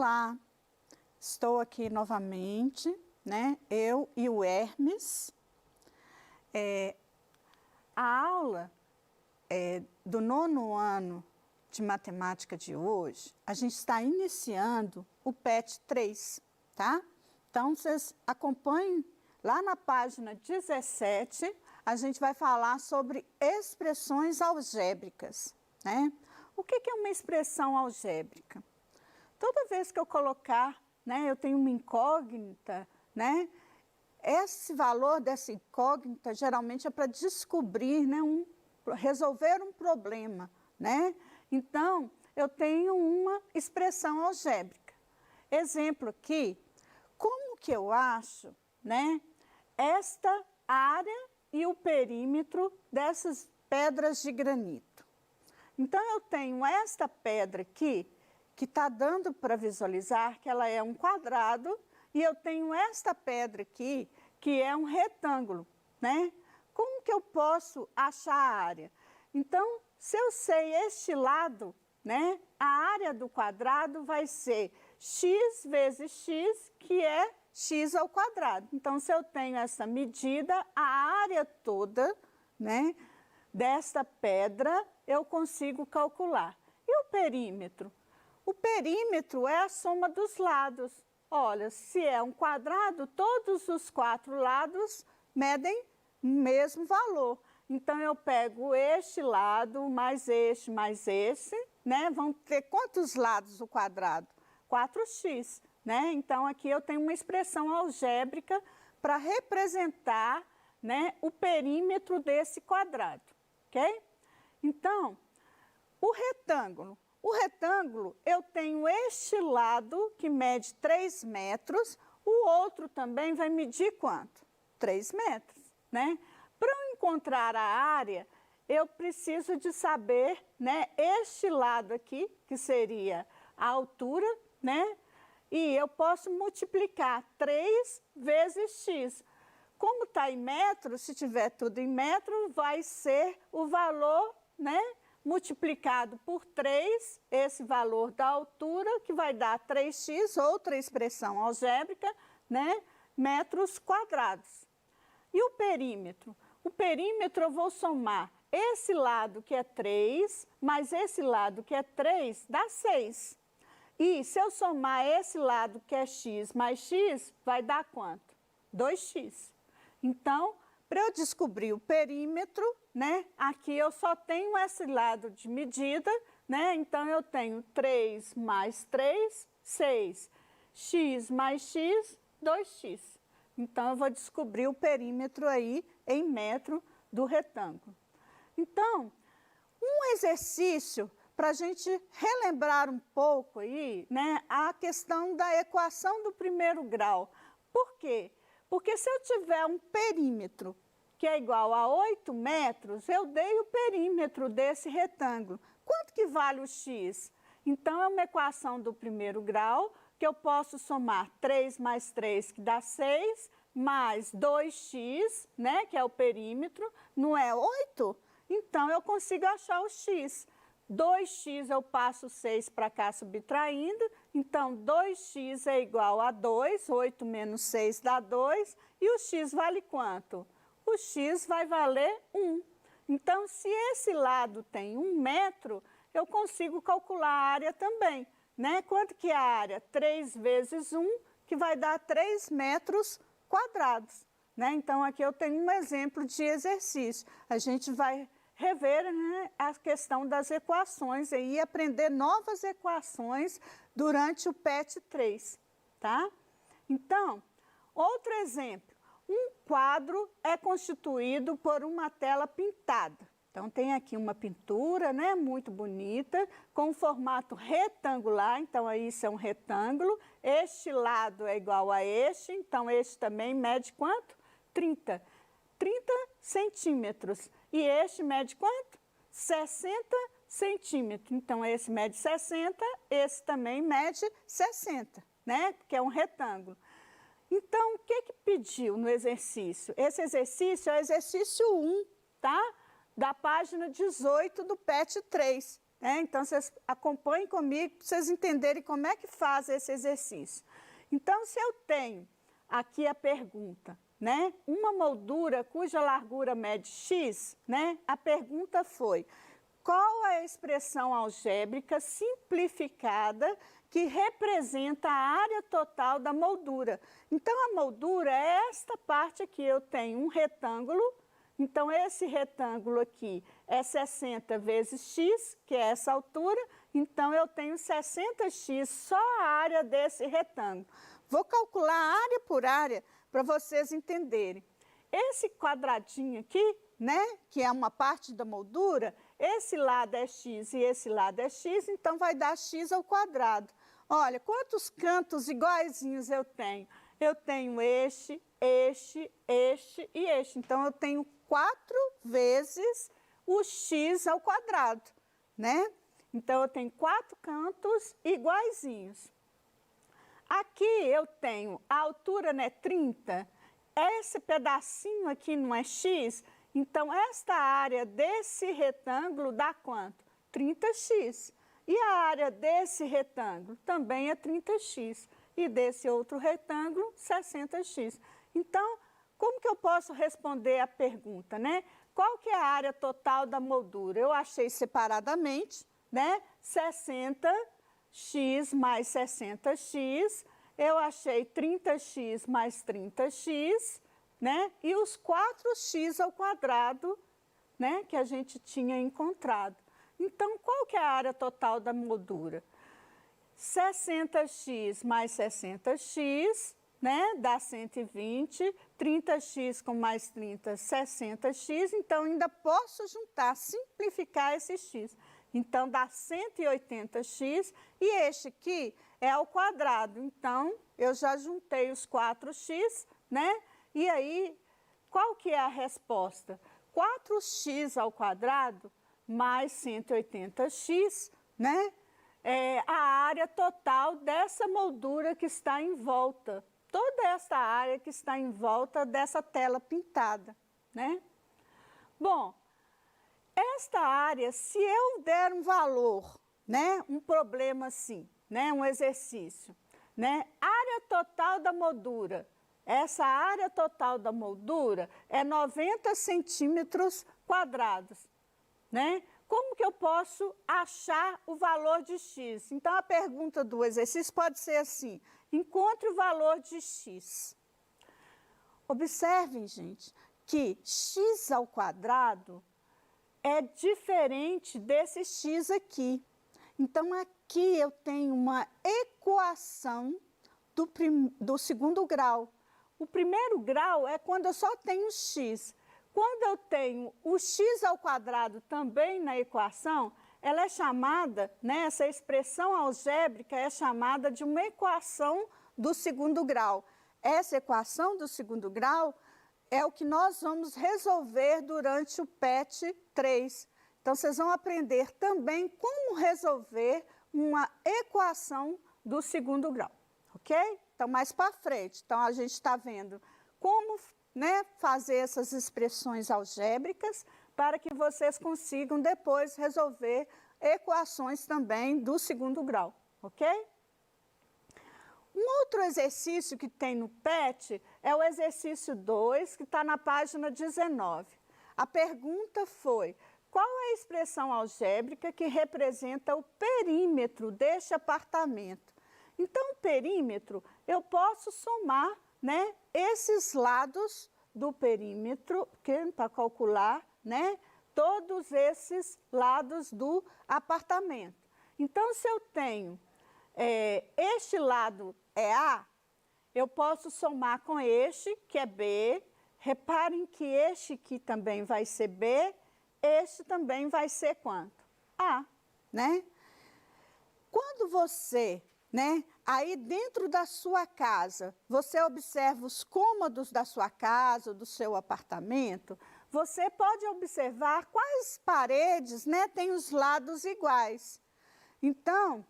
Olá, estou aqui novamente, né? Eu e o Hermes. A aula do 9º ano de matemática de hoje, a gente está iniciando o PET 3, tá? Então, vocês acompanhem lá na página 17, a gente vai falar sobre expressões algébricas, né? O que é uma expressão algébrica? Toda vez que eu colocar, né, eu tenho uma incógnita, né? Esse valor dessa incógnita geralmente é para descobrir, né, resolver um problema, né? Então, eu tenho uma expressão algébrica. Exemplo aqui, como que eu acho, né, esta área e o perímetro dessas pedras de granito? Então, eu tenho esta pedra aqui, que está dando para visualizar que ela é um quadrado, e eu tenho esta pedra aqui, que é um retângulo, né? Como que eu posso achar a área? Então, se eu sei este lado, né, a área do quadrado vai ser x vezes x, que é x ao quadrado. Então, se eu tenho essa medida, a área toda, né, desta pedra, eu consigo calcular. E o perímetro? O perímetro é a soma dos lados. Olha, se é um quadrado, todos os 4 lados medem o mesmo valor. Então, eu pego este lado, mais este, né? Vão ter quantos lados o quadrado? 4x, né? Então, aqui eu tenho uma expressão algébrica para representar, né, o perímetro desse quadrado, ok? Então, o retângulo. O retângulo, eu tenho este lado que mede 3 metros, o outro também vai medir quanto? 3 metros, né? Para eu encontrar a área, eu preciso de saber, né, este lado aqui, que seria a altura, né? E eu posso multiplicar 3 vezes x. Como está em metros, se tiver tudo em metro, vai ser o valor, né, multiplicado por 3, esse valor da altura, que vai dar 3x, outra expressão algébrica, né, metros quadrados. E o perímetro? O perímetro eu vou somar esse lado que é 3, mais esse lado que é 3, dá 6. E se eu somar esse lado que é x mais x, vai dar quanto? 2x. Então, para eu descobrir o perímetro, né, aqui eu só tenho esse lado de medida, né, então eu tenho 3 mais 3, 6, x mais x, 2x. Então, eu vou descobrir o perímetro aí em metro do retângulo. Então, um exercício para a gente relembrar um pouco aí, né, a questão da equação do primeiro grau. Por quê? Porque se eu tiver um perímetro que é igual a 8 metros, eu dei o perímetro desse retângulo. Quanto que vale o x? Então, é uma equação do primeiro grau, que eu posso somar 3 mais 3, que dá 6, mais 2x, né, que é o perímetro, não é 8? Então, eu consigo achar o x. 2x eu passo 6 para cá subtraindo, então 2x é igual a 2, 8 menos 6 dá 2, e o x vale quanto? O x vai valer 1. Então, se esse lado tem 1 metro, eu consigo calcular a área também, né? Quanto que é a área? 3 vezes 1, que vai dar 3 metros quadrados, né? Então, aqui eu tenho um exemplo de exercício. A gente vai rever, né, a questão das equações e aprender novas equações durante o PET 3, tá? Então, outro exemplo, um quadro é constituído por uma tela pintada. Então, tem aqui uma pintura, né, muito bonita, com um formato retangular, então aí isso é um retângulo, este lado é igual a este, então este também mede quanto? 30 centímetros. E este mede quanto? 60 centímetros. Então, esse mede 60, esse também mede 60, né? Porque é um retângulo. Então, o que pediu no exercício? Esse exercício é o exercício 1, tá? Da página 18 do PET 3. né? Então, vocês acompanhem comigo para vocês entenderem como é que faz esse exercício. Então, se eu tenho aqui a pergunta, né? Uma moldura cuja largura mede x, né? A pergunta foi: qual a expressão algébrica simplificada que representa a área total da moldura? Então, a moldura é esta parte aqui. Eu tenho um retângulo, então esse retângulo aqui é 60 vezes x, que é essa altura, então eu tenho 60x só a área desse retângulo. Vou calcular área por área para vocês entenderem. Esse quadradinho aqui, né, que é uma parte da moldura, esse lado é x e esse lado é x, então vai dar x ao quadrado. Olha, quantos cantos iguaizinhos eu tenho? Eu tenho este, este, este e este. Então, eu tenho 4 vezes o x ao quadrado, né? Então, eu tenho 4 cantos iguaizinhos. Aqui eu tenho, a altura, né, 30, esse pedacinho aqui não é x, então esta área desse retângulo dá quanto? 30x. E a área desse retângulo também é 30x. E desse outro retângulo, 60x. Então, como que eu posso responder a pergunta, né? Qual que é a área total da moldura? Eu achei separadamente, né? 60x mais 60x. Eu achei 30x mais 30x, né? E os 4x ao quadrado, né? Que a gente tinha encontrado. Então, qual que é a área total da moldura? 60x mais 60x, né? Dá 120, 30x com mais 30, 60x. Então, ainda posso juntar, simplificar esse x. Então, dá 180x e este aqui é ao quadrado. Então, eu já juntei os 4x, né? E aí, qual que é a resposta? 4x ao quadrado mais 180x, né? É a área total dessa moldura que está em volta. Toda essa área que está em volta dessa tela pintada, né? Bom, esta área, se eu der um valor, né? Um problema assim, né? Um exercício, né? Área total da moldura. Essa área total da moldura é 90 centímetros quadrados, né? Como que eu posso achar o valor de x? Então, a pergunta do exercício pode ser assim: encontre o valor de x. Observem, gente, que x ao quadrado é diferente desse x aqui. Então, aqui eu tenho uma equação do segundo grau. O primeiro grau é quando eu só tenho x. Quando eu tenho o x ao quadrado também na equação, ela é chamada, né, essa expressão algébrica é chamada de uma equação do segundo grau. Essa equação do segundo grau é o que nós vamos resolver durante o PET 3. Então, vocês vão aprender também como resolver uma equação do segundo grau, ok? Então, mais para frente. Então, a gente está vendo como, né, fazer essas expressões algébricas para que vocês consigam depois resolver equações também do segundo grau, ok? Um outro exercício que tem no PET é o exercício 2, que está na página 19. A pergunta foi: qual é a expressão algébrica que representa o perímetro deste apartamento? Então, o perímetro, eu posso somar, né, esses lados do perímetro, para calcular, né, todos esses lados do apartamento. Então, se eu tenho este lado é A, eu posso somar com este, que é B. Reparem que este aqui também vai ser B, este também vai ser quanto? A, né? Quando você, né, aí dentro da sua casa, você observa os cômodos da sua casa, do seu apartamento, você pode observar quais paredes, né, têm os lados iguais. Então,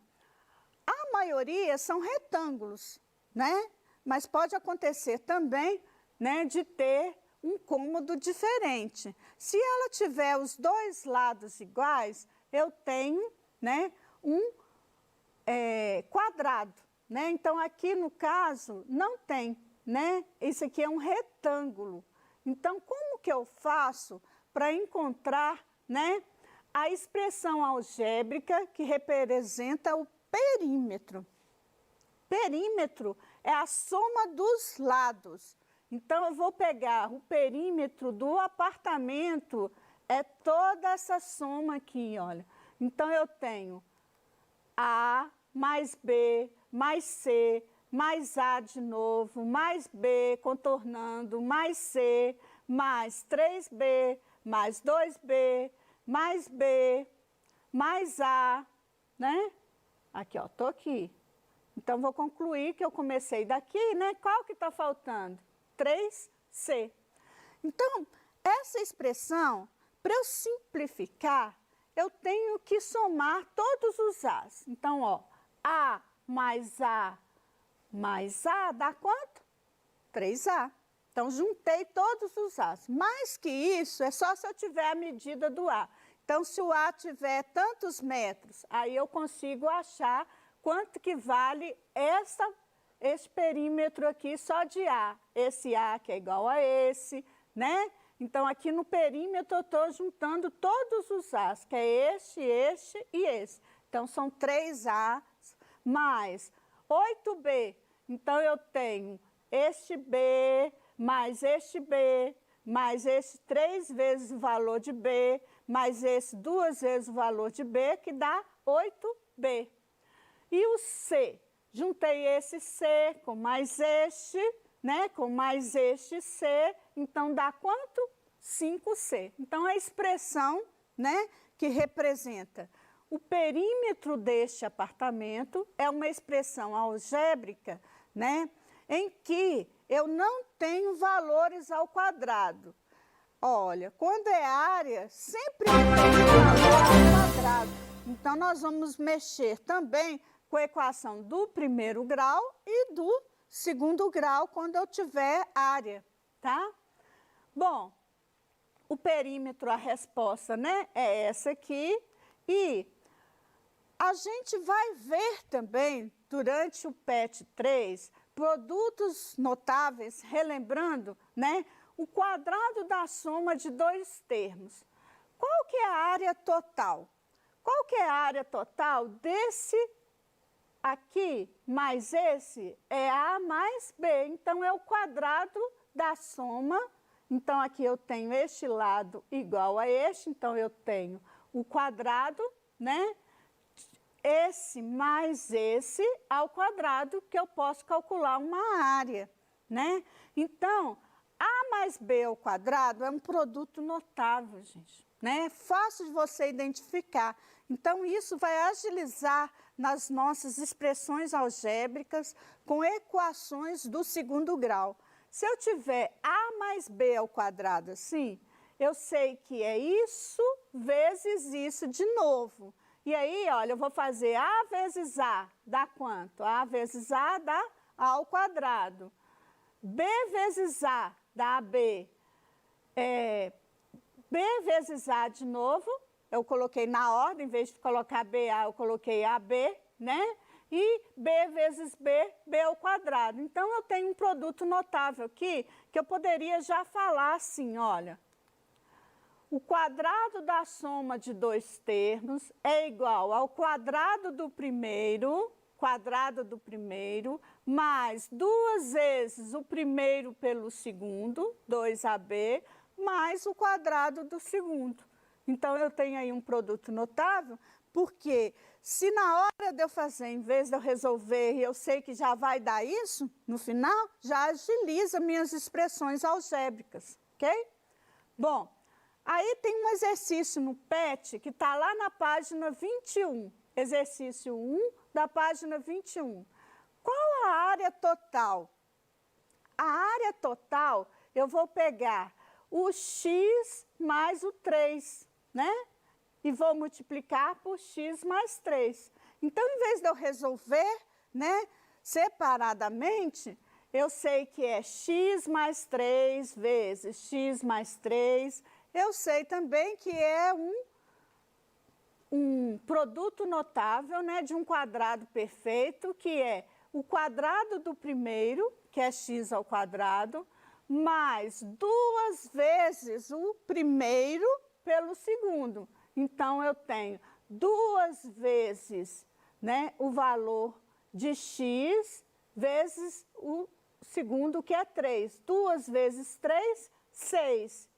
a maioria são retângulos, né? Mas pode acontecer também, né, de ter um cômodo diferente. Se ela tiver os dois lados iguais, eu tenho né, um quadrado, né? Então, aqui no caso, não tem, né? Isso aqui é um retângulo. Então, como que eu faço para encontrar, né, a expressão algébrica que representa o perímetro? Perímetro é a soma dos lados. Então, eu vou pegar o perímetro do apartamento, é toda essa soma aqui, olha. Então, eu tenho A mais B mais C mais A de novo, mais B contornando, mais C, mais 3B, mais 2B, mais B, mais A, né? Aqui, ó, tô aqui. Então, vou concluir que eu comecei daqui, né? Qual que está faltando? 3C. Então, essa expressão, para eu simplificar, eu tenho que somar todos os A's. Então, ó, A mais A mais A dá quanto? 3A. Então, juntei todos os A's. Mais que isso, é só se eu tiver a medida do A. Então, se o A tiver tantos metros, aí eu consigo achar quanto que vale esse perímetro aqui só de A. Esse A que é igual a esse, né? Então, aqui no perímetro eu estou juntando todos os A's, que é este e esse. Então, são 3A mais 8B. Então, eu tenho este B, mais este B, mais esse 3 vezes o valor de B, mais esse 2 vezes o valor de B, que dá 8B. E o C? Juntei esse C com mais este, né? Com mais este C, então dá quanto? 5C. Então, a expressão, né, que representa o perímetro deste apartamento é uma expressão algébrica, né, em que eu não tenho valores ao quadrado. Olha, quando é área, sempre tem valor ao quadrado. Então, nós vamos mexer também com a equação do primeiro grau e do segundo grau, quando eu tiver área, tá? Bom, o perímetro, a resposta, né, é essa aqui. E a gente vai ver também, durante o PET 3, produtos notáveis, relembrando, né, o quadrado da soma de dois termos. Qual que é a área total? Qual que é a área total desse aqui mais esse? É A mais B. Então, é o quadrado da soma. Então, aqui eu tenho este lado igual a este. Então, eu tenho o quadrado, né? Esse mais esse ao quadrado, que eu posso calcular uma área, né? Então, A mais B ao quadrado é um produto notável, gente, né? É fácil de você identificar. Então, isso vai agilizar nas nossas expressões algébricas com equações do segundo grau. Se eu tiver A mais B ao quadrado assim, eu sei que é isso vezes isso de novo. E aí, olha, eu vou fazer A vezes A, dá quanto? A vezes A dá A ao quadrado. B vezes A dá B. B vezes A de novo, eu coloquei na ordem, em vez de colocar BA, eu coloquei AB, né? E B vezes B, B ao quadrado. Então, eu tenho um produto notável aqui, que eu poderia já falar assim, olha. O quadrado da soma de dois termos é igual ao quadrado do primeiro, mais 2 vezes o primeiro pelo segundo, 2AB, mais o quadrado do segundo. Então, eu tenho aí um produto notável, porque se na hora de eu fazer, em vez de eu resolver, e eu sei que já vai dar isso, no final, já agiliza minhas expressões algébricas, ok? Bom, aí tem um exercício no PET que está lá na página 21, exercício 1 da página 21. Qual a área total? A área total, eu vou pegar o x mais o 3, né? E vou multiplicar por x mais 3. Então, em vez de eu resolver, né, separadamente, eu sei que é x mais 3 vezes x mais 3. Eu sei também que é um um produto notável, né, de um quadrado perfeito, que é o quadrado do primeiro, que é x ao quadrado, mais 2 vezes o primeiro pelo segundo. Então, eu tenho 2 vezes, né, o valor de x vezes o segundo, que é 3. 2 vezes 3, 6.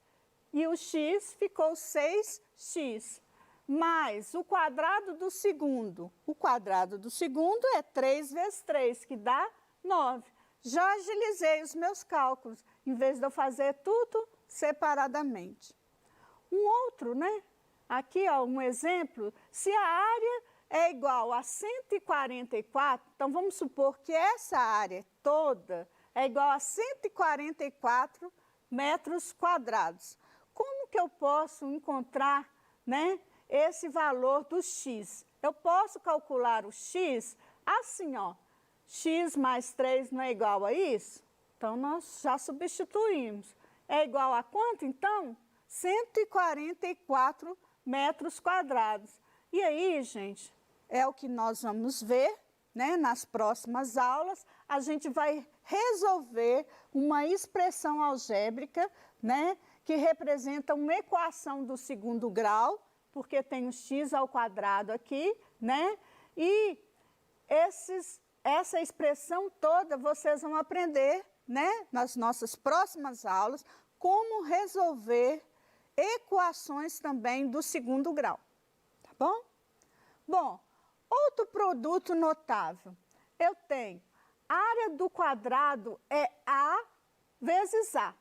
E o x ficou 6x. Mais o quadrado do segundo. O quadrado do segundo é 3 vezes 3, que dá 9. Já agilizei os meus cálculos, em vez de eu fazer tudo separadamente. Um outro, né? Aqui, ó, um exemplo. Se a área é igual a 144, então vamos supor que essa área toda é igual a 144 metros quadrados. Como que eu posso encontrar, né, esse valor do x? Eu posso calcular o x assim, ó. X mais 3 não é igual a isso? Então, nós já substituímos. É igual a quanto, então? 144 metros quadrados. E aí, gente, é o que nós vamos ver, né, nas próximas aulas. A gente vai resolver uma expressão algébrica, né, que representa uma equação do segundo grau, porque tem o x ao quadrado aqui, né? E essa expressão toda vocês vão aprender, né, nas nossas próximas aulas, como resolver equações também do segundo grau, tá bom? Bom, outro produto notável, eu tenho a área do quadrado é A vezes A,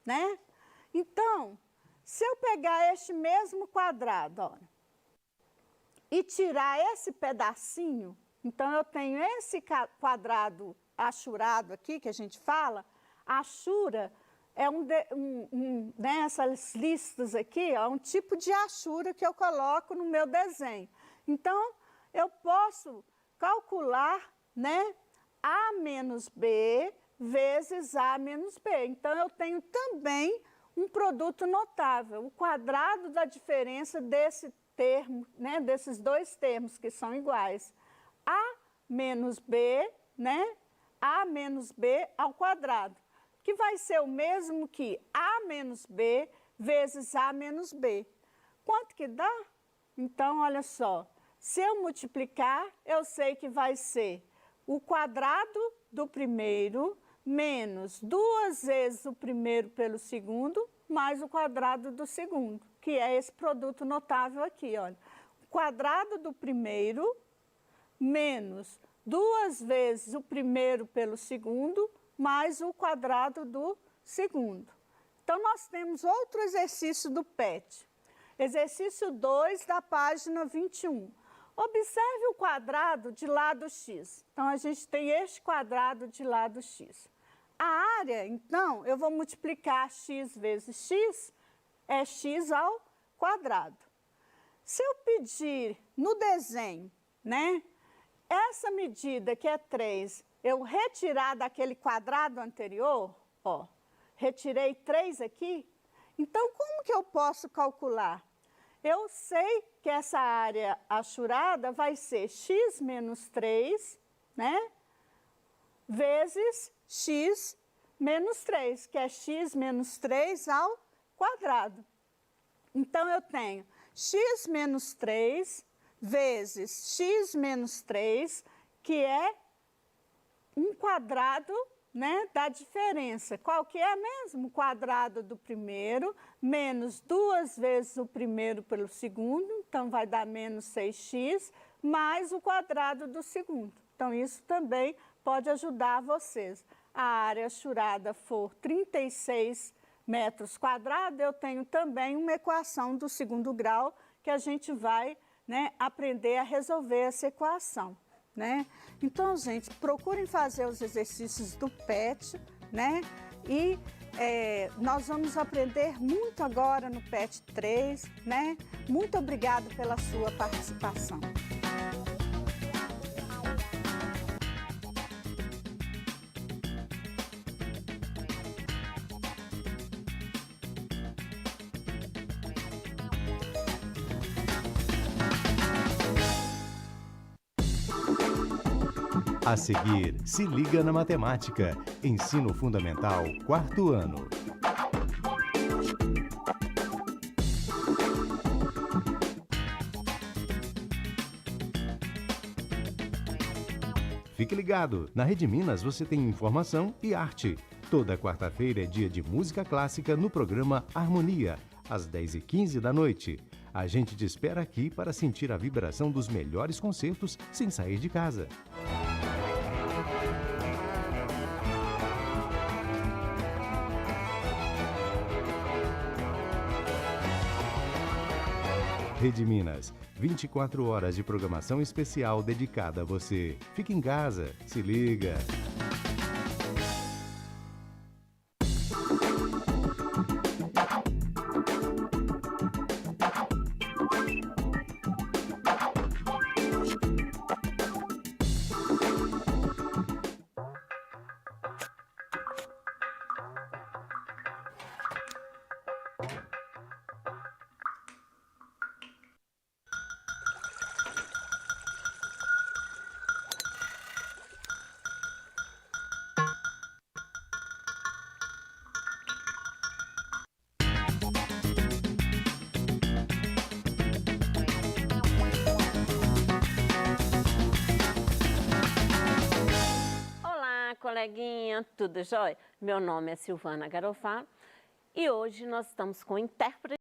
né? Então, se eu pegar este mesmo quadrado, ó, e tirar esse pedacinho, então eu tenho esse quadrado achurado aqui, que a gente fala, achura é né, essas listas aqui, ó, um tipo de achura que eu coloco no meu desenho. Então, eu posso calcular, né, A menos B vezes A menos B. Então, eu tenho também um produto notável, o quadrado da diferença desse termo, né, desses dois termos que são iguais. A menos B, né, A menos B ao quadrado, que vai ser o mesmo que A menos B vezes A menos B. Quanto que dá? Então, olha só, se eu multiplicar, eu sei que vai ser o quadrado do primeiro menos 2 vezes o primeiro pelo segundo, mais o quadrado do segundo, que é esse produto notável aqui, olha. O quadrado do primeiro menos 2 vezes o primeiro pelo segundo, mais o quadrado do segundo. Então, nós temos outro exercício do PET. Exercício 2 da página 21. Observe o quadrado de lado x. Então, a gente tem este quadrado de lado x. A área, então, eu vou multiplicar x vezes x, é x ao quadrado. Se eu pedir no desenho, né, essa medida que é 3, eu retirar daquele quadrado anterior, ó, retirei 3 aqui, então como que eu posso calcular? Eu sei que essa área achurada vai ser x menos 3, né, vezes x menos 3, que é x menos 3 ao quadrado. Então, eu tenho x menos 3 vezes x menos 3, que é um quadrado, né, da diferença. Qual que é mesmo? O quadrado do primeiro, menos 2 vezes o primeiro pelo segundo, então vai dar menos 6x, mais o quadrado do segundo. Então, isso também pode ajudar vocês. A área achurada for 36 metros quadrados, eu tenho também uma equação do segundo grau que a gente vai, né, aprender a resolver essa equação, né? Então, gente, procurem fazer os exercícios do PET, né? E nós vamos aprender muito agora no PET 3, né? Muito obrigada pela sua participação. A seguir, se liga na matemática. Ensino Fundamental, 4º ano. Fique ligado, na Rede Minas você tem informação e arte. Toda quarta-feira é dia de música clássica no programa Harmonia, às 10h15 da noite. A gente te espera aqui para sentir a vibração dos melhores concertos sem sair de casa. Rede Minas, 24 horas de programação especial dedicada a você. Fique em casa, se liga! Coleguinha, tudo jóia? Meu nome é Silvana Garofalo e hoje nós estamos com o intérprete